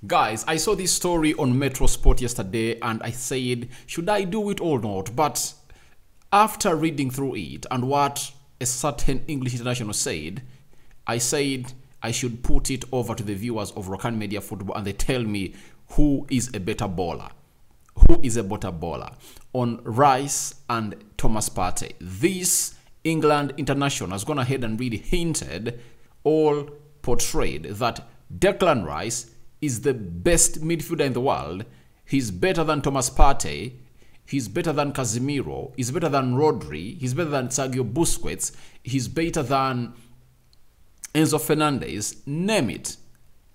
Guys, I saw this story on Metro Sport yesterday and I said, should I do it or not? But after reading through it and what a certain English international said, I said I should put it over to the viewers of Rokani Media Football and they tell me who is a better bowler. Who is a better bowler? On Rice and Thomas Partey. This England international has gone ahead and really hinted, all portrayed, that Declan Rice is the best midfielder in the world. He's better than Thomas Partey. He's better than Casemiro. He's better than Rodri. He's better than Sergio Busquets. He's better than Enzo Fernandez. Name it.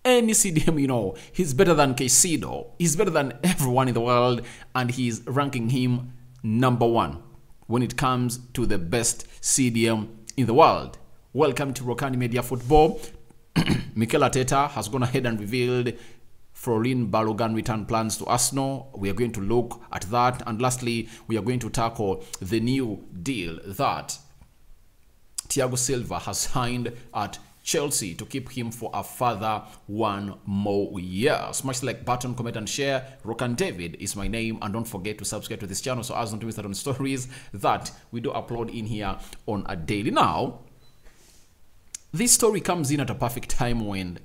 Any CDM, you know. He's better than Caicedo. He's better than everyone in the world. And he's ranking him #1 when it comes to the best CDM in the world. Welcome to Rokani Media Football. Mikel Arteta has gone ahead and revealed Balogun return plans to Arsenal. We are going to look at that. And lastly, we are going to tackle the new deal that Thiago Silva has signed at Chelsea to keep him for a further 1 more year. Smash like button, comment and share. Rokani David is my name, and don't forget to subscribe to this channel so as not to miss out on stories that we do upload in here on a daily. Now, this story comes in at a perfect time when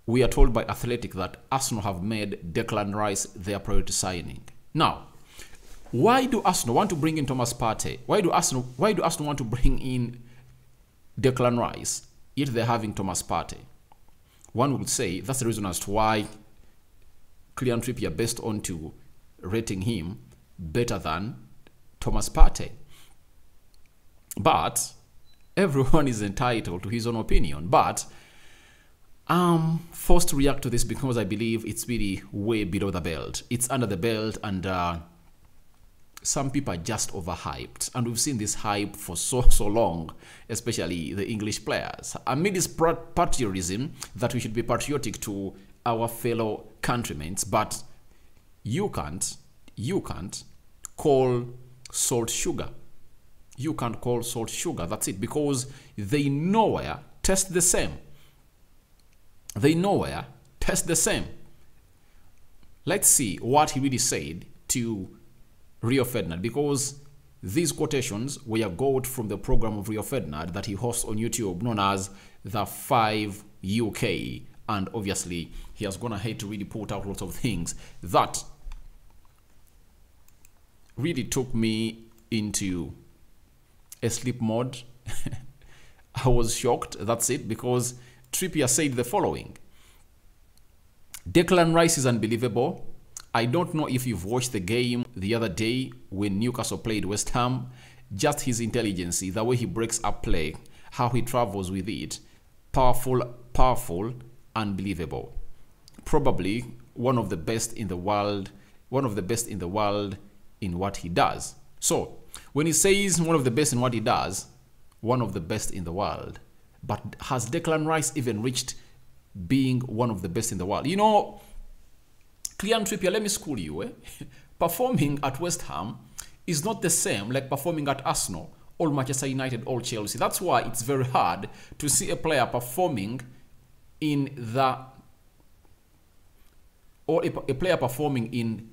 we are told by Athletic that Arsenal have made Declan Rice their priority signing. Now, why do Arsenal want to bring in Thomas Partey? Why do Arsenal want to bring in Declan Rice, yet they're having Thomas Partey? One would say that's the reason as to why Kylian Trippier based on to rating him better than Thomas Partey. But everyone is entitled to his own opinion. But I'm forced to react to this because I believe it's really way below the belt. It's under the belt, and some people are just overhyped. And we've seen this hype for so long, especially the English players. Amid this patriotism that we should be patriotic to our fellow countrymen, but you can't call salt sugar. You can't call salt sugar. That's it, because they nowhere taste the same. They nowhere taste the same. Let's see what he really said to Rio Ferdinand, because these quotations were got from the program of Rio Ferdinand that he hosts on YouTube known as the 5 UK. And obviously, he has gone ahead to really put out lots of things that really took me into a sleep mode. I was shocked, that's it, because Trippier said the following: Declan Rice is unbelievable. I don't know if you've watched the game the other day when Newcastle played West Ham. Just his intelligence, the way he breaks up play, how he travels with it. Powerful, unbelievable. Probably one of the best in the world, in what he does. So, when he says one of the best in what he does, one of the best in the world, but has Declan Rice even reached being one of the best in the world? You know, Kylian Trippier, let me school you. Performing at West Ham is not the same like performing at Arsenal or Manchester United or Chelsea. That's why it's very hard to see a player performing in the, or a player performing in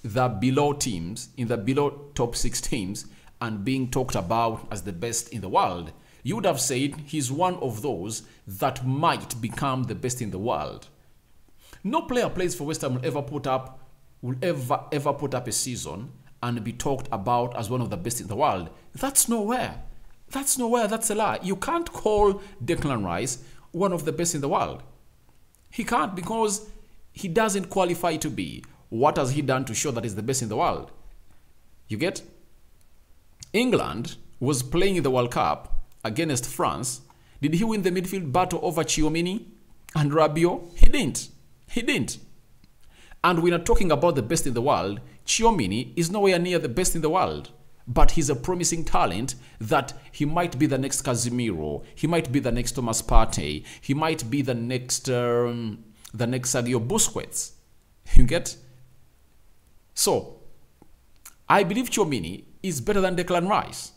the below teams, in the below top 6 teams, and being talked about as the best in the world. You would have said he's one of those that might become the best in the world. No player plays for West Ham will ever put up a season and be talked about as one of the best in the world. That's nowhere. That's nowhere. That's a lie. You can't call Declan Rice one of the best in the world. He can't, because he doesn't qualify to be. What has he done to show that he's the best in the world? You get? England was playing in the World Cup against France. Did he win the midfield battle over Tchouaméni and Rabiot? He didn't. He didn't. And we're not talking about the best in the world. Tchouaméni is nowhere near the best in the world. But he's a promising talent that he might be the next Casemiro. He might be the next Thomas Partey. He might be the next Sergio Busquets. You get? So, I believe Tchouaméni is better than Declan Rice.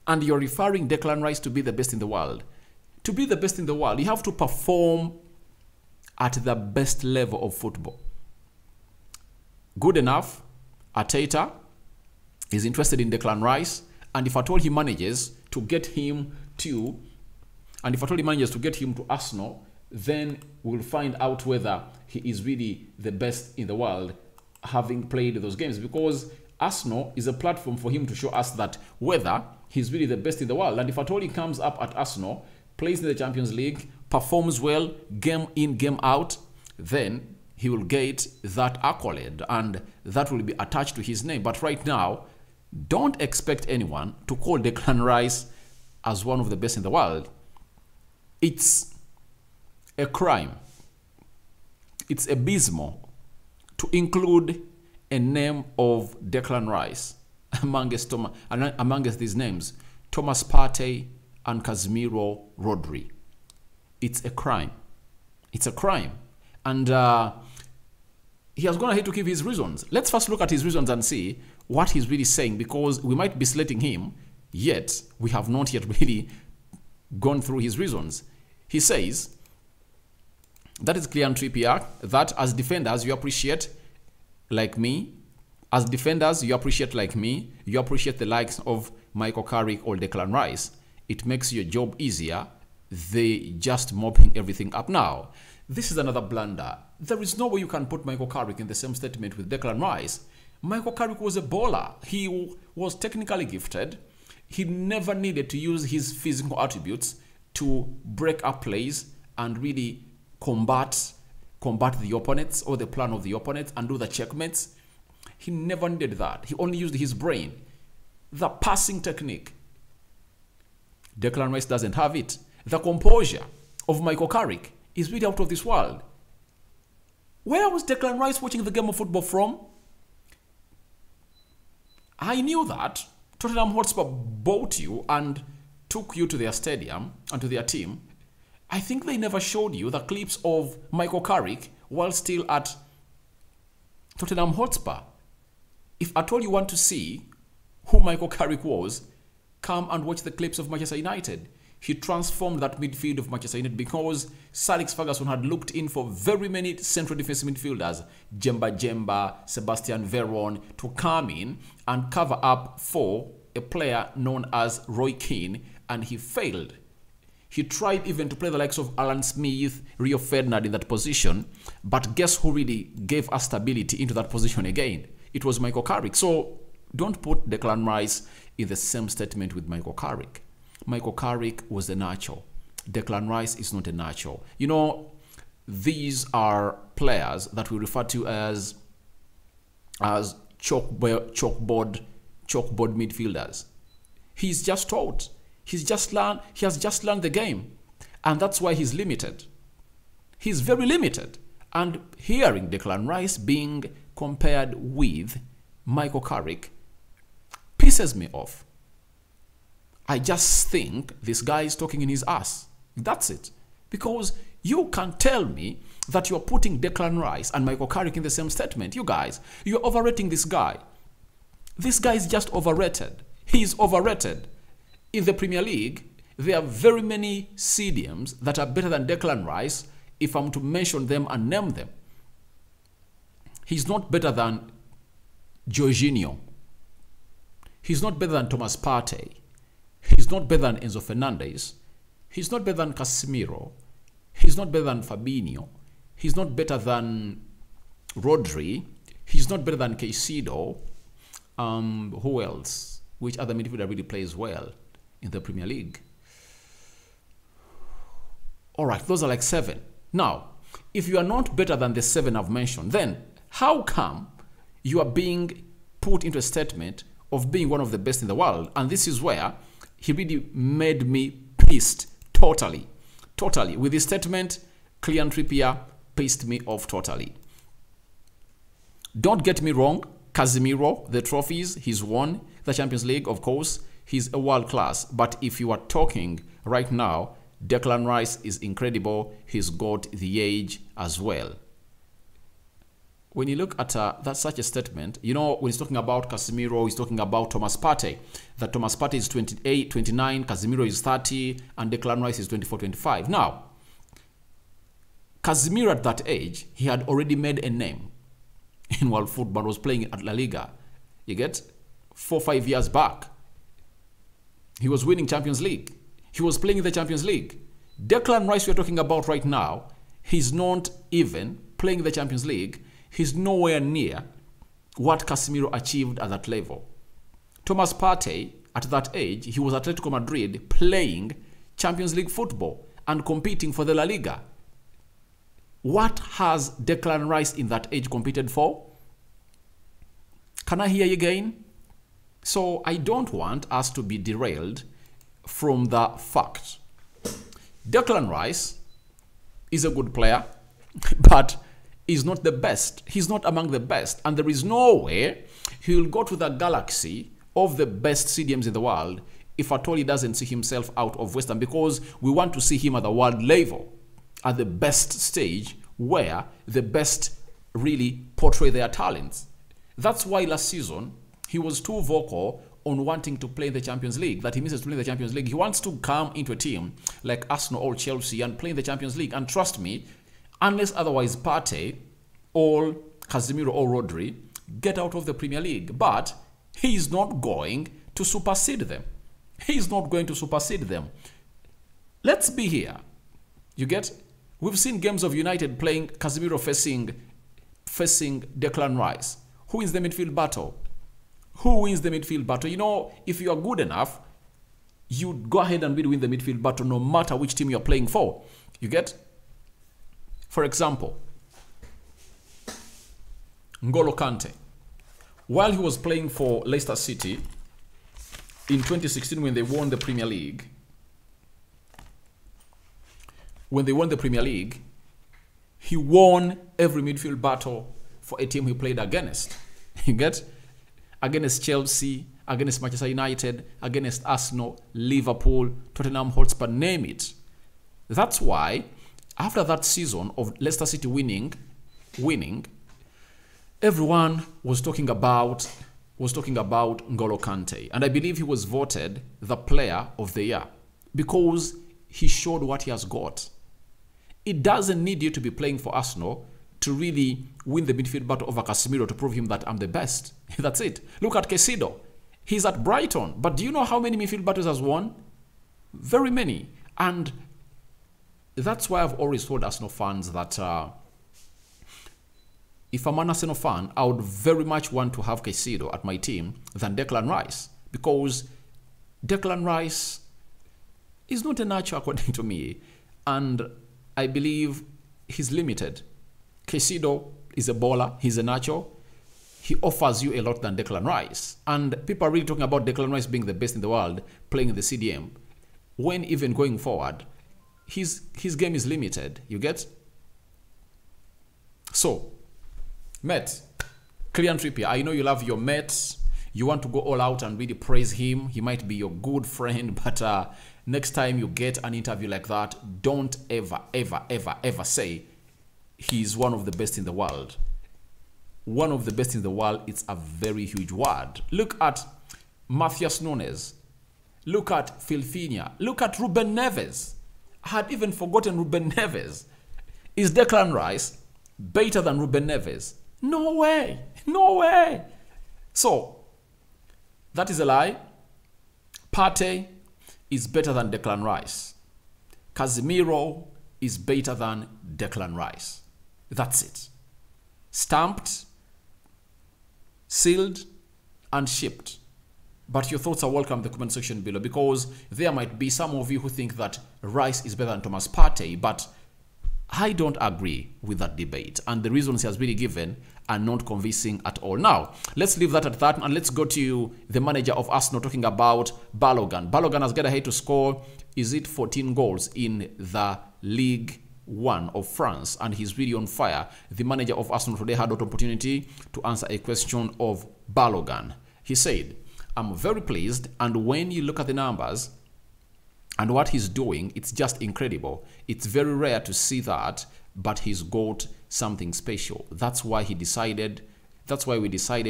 And you're referring Declan Rice to be the best in the world. To be the best in the world, you have to perform at the best level of football. Good enough, Arteta is interested in Declan Rice, and if at all he manages to get him to Arsenal, then we'll find out whether he is really the best in the world, having played those games, because Arsenal is a platform for him to show us that whether he's really the best in the world. And if at all he comes up at Arsenal, plays in the Champions League, performs well, game in, game out, then he will get that accolade and that will be attached to his name. But right now, don't expect anyone to call Declan Rice as one of the best in the world. It's a crime. It's abysmal to include a name of Declan Rice amongst these names, Thomas Partey and Casemiro Rodri. It's a crime. It's a crime. And he has gone ahead to give his reasons. Let's first look at his reasons and see what he's really saying, because we might be slating him, yet we have not yet really gone through his reasons. He says, that is clear and Trippier, that as defenders you appreciate like me. As defenders you appreciate like me. You appreciate the likes of Michael Carrick or Declan Rice. It makes your job easier. They just mopping everything up now. This is another blunder. There is no way you can put Michael Carrick in the same statement with Declan Rice. Michael Carrick was a bowler. He was technically gifted. He never needed to use his physical attributes to break up plays and really combat the opponents or the plan of the opponents and do the checkmates. He never needed that. He only used his brain. The passing technique, Declan Rice doesn't have it. The composure of Michael Carrick is really out of this world. Where was Declan Rice watching the game of football from? I knew that Tottenham Hotspur bought you and took you to their stadium and to their team. I think they never showed you the clips of Michael Carrick while still at Tottenham Hotspur. If at all you want to see who Michael Carrick was, come and watch the clips of Manchester United. He transformed that midfield of Manchester United because Sir Alex Ferguson had looked in for very many central defensive midfielders, Jemba, Sebastian Veron, to come in and cover up for a player known as Roy Keane, and he failed. He tried even to play the likes of Alan Smith, Rio Ferdinand in that position, but guess who really gave us stability into that position again? It was Michael Carrick. So don't put Declan Rice in the same statement with Michael Carrick. Michael Carrick was a natural. Declan Rice is not a natural. You know, these are players that we refer to as chalkboard midfielders. He's just taught. He has just learned the game. And that's why he's limited. He's very limited. And hearing Declan Rice being compared with Michael Carrick pisses me off. I just think this guy is talking in his ass. That's it. Because you can't tell me that you're putting Declan Rice and Michael Carrick in the same statement. You guys, you're overrating this guy. This guy is just overrated. He is overrated. In the Premier League, there are very many CDMs that are better than Declan Rice if I'm to mention them and name them. He's not better than Jorginho. He's not better than Thomas Partey. He's not better than Enzo Fernandez. He's not better than Casemiro. He's not better than Fabinho. He's not better than Rodri. He's not better than Caicedo. Who else? Which other midfielder really plays well in the Premier League? All right, those are like 7. Now, if you are not better than the 7 I've mentioned, then how come you are being put into a statement of being one of the best in the world? And this is where he really made me pissed totally. With his statement, Kylian Trippier pissed me off totally. Don't get me wrong, Casemiro, the trophies, he's won the Champions League, of course. He's a world class. But if you are talking right now, Declan Rice is incredible. He's got the age as well. When you look at that's such a statement, you know, when he's talking about Casemiro, he's talking about Thomas Partey. That Thomas Partey is 28, 29, Casemiro is 30, and Declan Rice is 24, 25. Now, Casemiro at that age, he had already made a name in world football, was playing at La Liga. You get? 4 or 5 years back. He was winning Champions League. He was playing in the Champions League. Declan Rice we're talking about right now, he's not even playing in the Champions League. He's nowhere near what Casemiro achieved at that level. Thomas Partey, at that age, he was at Atletico Madrid playing Champions League football and competing for the La Liga. What has Declan Rice in that age competed for? Can I hear you again? So I don't want us to be derailed from the fact. Declan Rice is a good player, but is not the best. He's not among the best. And there is no way he will go to the galaxy of the best CDMs in the world if at all he doesn't see himself out of West Ham, because we want to see him at the world level, at the best stage where the best really portray their talents. That's why last season he was too vocal on wanting to play in the Champions League, that he misses playing the Champions League. He wants to come into a team like Arsenal or Chelsea and play in the Champions League. And trust me, unless otherwise Partey or Casemiro or Rodri get out of the Premier League. But he is not going to supersede them. He is not going to supersede them. Let's be here. You get? We've seen games of United playing Casemiro facing Declan Rice. Who wins the midfield battle? Who wins the midfield battle? You know, if you are good enough, you go ahead and win the midfield battle no matter which team you're playing for. You get? For example, N'Golo Kante, while he was playing for Leicester City in 2016 when they won the Premier League, he won every midfield battle for a team he played against. You get? Against Chelsea, against Manchester United, against Arsenal, Liverpool, Tottenham Hotspur, name it. That's why, after that season of Leicester City winning, everyone was talking about N'Golo Kante. And I believe he was voted the player of the year because he showed what he has got. It doesn't need you to be playing for Arsenal to really win the midfield battle over Casemiro to prove him that I'm the best. That's it. Look at Caicedo. He's at Brighton. But do you know how many midfield battles has won? Very many. And that's why I've always told Arsenal fans that if I'm an Arsenal fan, I would very much want to have Caicedo at my team than Declan Rice. Because Declan Rice is not a natural according to me. And I believe he's limited. Caicedo is a baller. He's a natural. He offers you a lot than Declan Rice. And people are really talking about Declan Rice being the best in the world, playing in the CDM. When even going forward, his game is limited. You get? So, Met, Kylian Trippier, I know you love your Mets. You want to go all out and really praise him. He might be your good friend, but next time you get an interview like that, don't ever, ever, ever, ever say he's one of the best in the world. One of the best in the world, it's a very huge word. Look at Matthias Nunes. Look at Filfina. Look at Ruben Neves. I had even forgotten Ruben Neves. Is Declan Rice better than Ruben Neves? No way. No way. So, that is a lie. Partey is better than Declan Rice. Casemiro is better than Declan Rice. That's it. Stamped, sealed, and shipped. But your thoughts are welcome in the comment section below, because there might be some of you who think that Rice is better than Thomas Partey, but I don't agree with that debate. And the reasons he has really given are not convincing at all. Now, let's leave that at that, and let's go to the manager of Arsenal talking about Balogun. Balogun has got ahead to score, is it 14 goals in the League One of France, and he's really on fire. The manager of Arsenal today had an opportunity to answer a question of Balogun. He said, I'm very pleased, and when you look at the numbers and what he's doing, it's just incredible. It's very rare to see that, but he's got something special. That's why we decided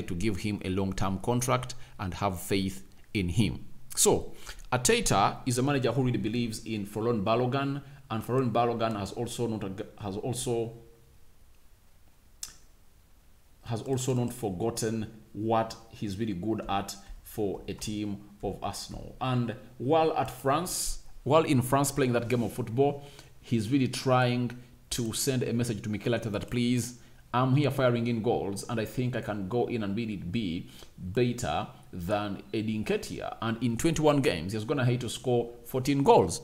to give him a long-term contract and have faith in him. So, Arteta is a manager who really believes in Balogun, and Faron Balogun has also not forgotten what he's really good at for a team of Arsenal. And while in France playing that game of football, he's really trying to send a message to Mikel Arteta that, please, I'm here firing in goals, and I think I can go in and really be better than Eddie Nketiah. And in 21 games, he's going to have to score 14 goals.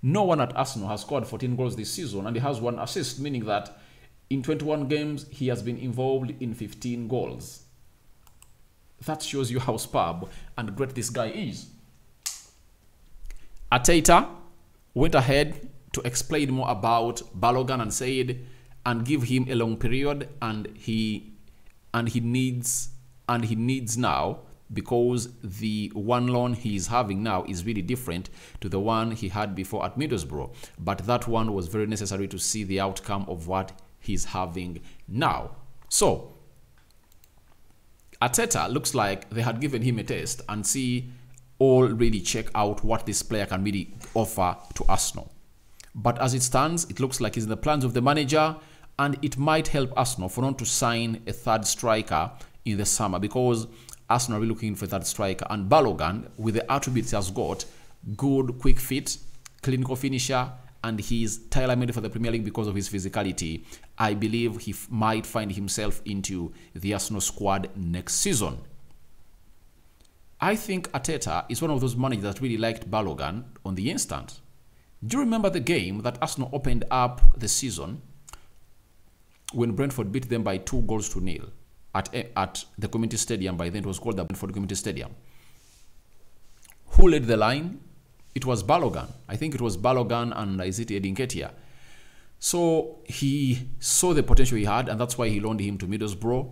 No one at Arsenal has scored 14 goals this season, and he has 1 assist, meaning that in 21 games, he has been involved in 15 goals. That shows you how superb and great this guy is. Arteta went ahead to explain more about Balogun and said, and give him a long period, and he needs now, because the one loan he is having now is really different to the one he had before at Middlesbrough. But that one was very necessary to see the outcome of what he's having now. So Arteta looks like they had given him a test and see all really check out what this player can really offer to Arsenal. But as it stands, it looks like it's in the plans of the manager, and it might help Arsenal for not to sign a third striker in the summer, because Arsenal are looking for a third striker, and Balogun, with the attributes he has got, good quick fit, clinical finisher, and he's tailor-made for the Premier League because of his physicality, I believe he might find himself into the Arsenal squad next season. I think Arteta is one of those managers that really liked Balogun on the instant. Do you remember the game that Arsenal opened up the season when Brentford beat them by 2-0 at the Community Stadium? By then it was called the Brentford Community Stadium. Who led the line? It was Balogun. I think it was Balogun and Eddie Nketiah. So he saw the potential he had, and that's why he loaned him to Middlesbrough,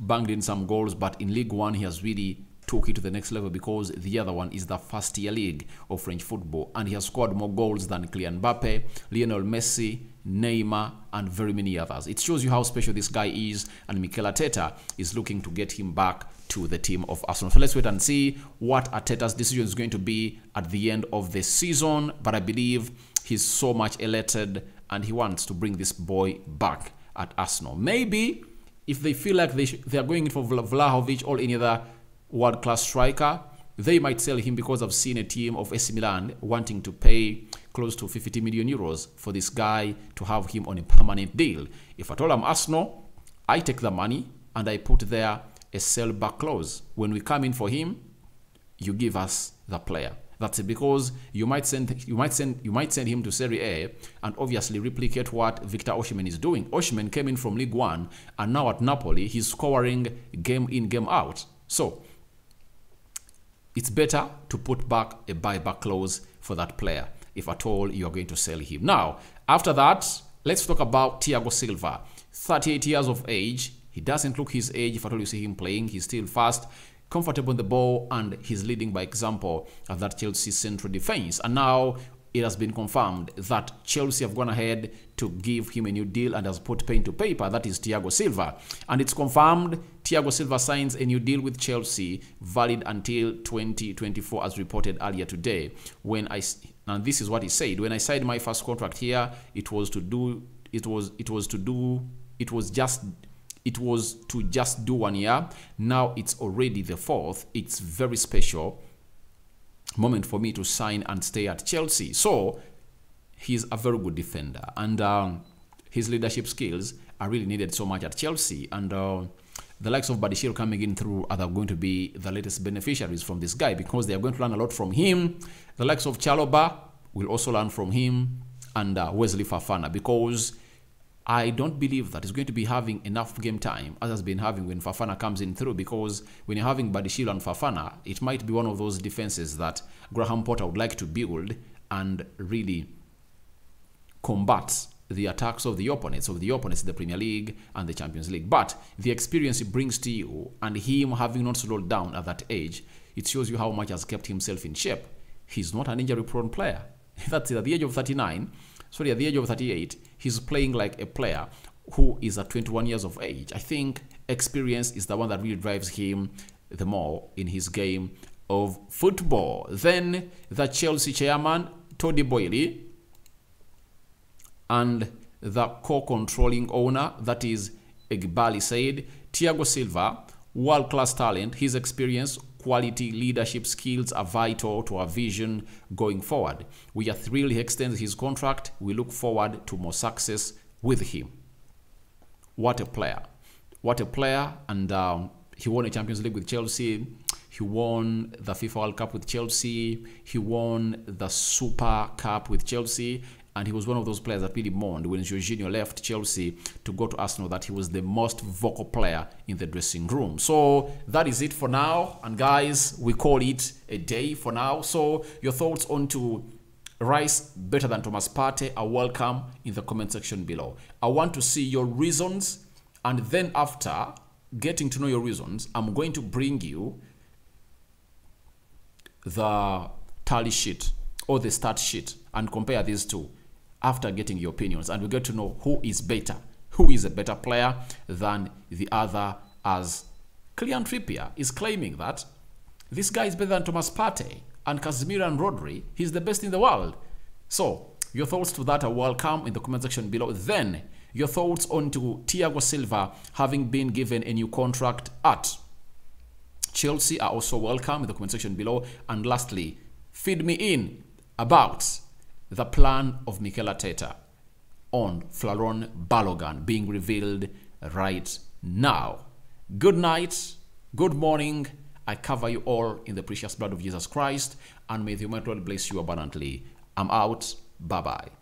banged in some goals, but in League One he has really took it to the next level, because the other one is the first-tier league of French football, and he has scored more goals than Kylian Mbappe, Lionel Messi, Neymar, and very many others. It shows you how special this guy is, and Mikel Arteta is looking to get him back to the team of Arsenal. So let's wait and see what Arteta's decision is going to be at the end of the season, but I believe he's so much elated and he wants to bring this boy back at Arsenal. Maybe if they feel like they are going in for Vlahovic or any other world-class striker, they might sell him, because I've seen a team of AC Milan wanting to pay close to 50 million euros for this guy to have him on a permanent deal. If at all I'm Arsenal, I take the money and I put there a sell back clause. When we come in for him, you give us the player. That's it, because you might send him to Serie A and obviously replicate what Victor Osimhen is doing. Osimhen came in from League One, and now at Napoli he's scoring game in, game out. So it's better to put back a buyback clause for that player if at all you're going to sell him. Now, after that, let's talk about Thiago Silva. 38 years of age. He doesn't look his age if at all you see him playing. He's still fast, comfortable on the ball, and he's leading by example of that Chelsea central defense. And now it has been confirmed that Chelsea have gone ahead to give him a new deal and has put pen to paper. That is Thiago Silva. And it's confirmed Thiago Silva signs a new deal with Chelsea, valid until 2024, as reported earlier today. And this is what he said: when I signed my first contract here, it was to just do 1 year. Now it's already the 4th. It's very special moment for me to sign and stay at Chelsea. So he's a very good defender, and his leadership skills are really needed so much at Chelsea. And the likes of Badiashile coming in through are going to be the latest beneficiaries from this guy, because they are going to learn a lot from him. The likes of Chalobah will also learn from him, and Wesley Fofana, because I don't believe that he's going to be having enough game time as has been having when Fofana comes in through, because when you're having Badiashile and Fofana, it might be one of those defenses that Graham Potter would like to build and really combat the attacks of the opponents in the Premier League and the Champions League. But the experience he brings to you, and him having not slowed down at that age, it shows you how much has kept himself in shape. He's not an injury-prone player. That's it. At the age of 38, he's playing like a player who is at 21 years of age. I think experience is the one that really drives him the more in his game of football. Then the Chelsea chairman, Todd Boehly, And the co-controlling owner, that is Egbali, said, Thiago Silva, world-class talent, his experience, quality, leadership skills are vital to our vision going forward. We are thrilled he extends his contract. We look forward to more success with him. What a player. What a player. And he won a Champions League with Chelsea. He won the FIFA World Cup with Chelsea. He won the Super Cup with Chelsea. And he was one of those players that really mourned when Jorginho left Chelsea to go to Arsenal that he was the most vocal player in the dressing room. So that is it for now. And guys, we call it a day for now. So your thoughts on to Rice better than Thomas Partey are welcome in the comment section below. I want to see your reasons. And then after getting to know your reasons, I'm going to bring you the tally sheet or the stat sheet and compare these two after getting your opinions, and we get to know who is better, who is a better player than the other, as Kylian Trippier is claiming that this guy is better than Thomas Partey and Casemiro and Rodri. He's the best in the world. So your thoughts to that are welcome in the comment section below. Then your thoughts on to Thiago Silva having been given a new contract at Chelsea are also welcome in the comment section below. And lastly, feed me in about the plan of Mikel Arteta on Flaron Balogun being revealed right now. Good night, good morning. I cover you all in the precious blood of Jesus Christ, and may the Almighty Lord bless you abundantly. I'm out. Bye-bye.